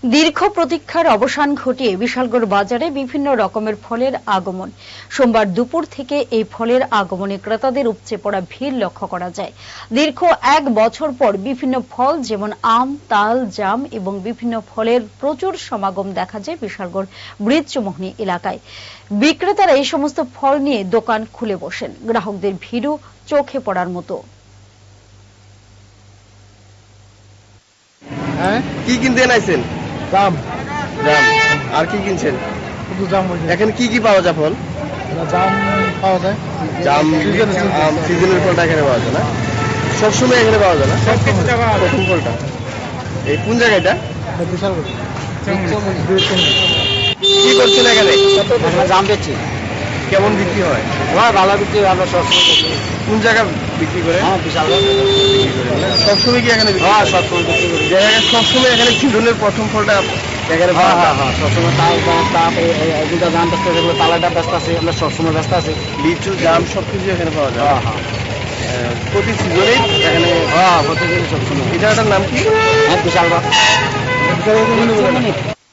দীর্ঘ প্রতীক্ষার অবসান ঘটিয়ে বিশালগড় বাজারে বিভিন্ন রকমের ফলের আগমন। সোমবার দুপুর থেকে এই ফলের আগমনে ক্রেতাদের উপচে পড়া ভিড় লক্ষ্য করা যায়। দীর্ঘ 1 বছর পর বিভিন্ন ফল যেমন আম, তাল, জাম এবং বিভিন্ন ফলের প্রচুর সমাগম দেখা যায় বিশালগড় ব্রিজমোহনী এলাকায়। বিক্রেতারা এই সমস্ত ফল নিয়ে দোকান খুলে বসেন। গ্রাহকদের ভিড়ও চোখে পড়ার মতো। কি কিনতে আইছেন? জাম। জাম। আর কি কিনছেন? শুধু জাম হয়েছে। এখানে কি কি পাওয়া যায় ফল? জাম পাওয়া যায়। জাম সিজনের ফলটা এখানে পাওয়া যায় না? সবসময় এখানে পাওয়া যায় না? প্রথম ফলটা এই কোন জায়গাটা? বিশালগড়। কি করছেন এখানে? জাম বেচছি। কেমন বিক্রি হয়? ভালো বিক্রি, আমরা সবসময় কোন জায়গা বিক্রি করে? বিশালগড় সবসময় কি এখানে বিক্রি? সবসময় বিক্রি করি। সবসময় এখানে সিজনের প্রথম ফলটা এখানে সবসময় দুটা জাম ব্যস্ত আছে, তালাটা ব্যস্ত আছে, আমরা সবসময় ব্যস্ত আছি। লিচু, জাম সবকিছু এখানে পাওয়া যায়। প্রতি সিজনেই এখানে প্রতিদিন সবসময়। এটার নাম কি? বিশালগড়।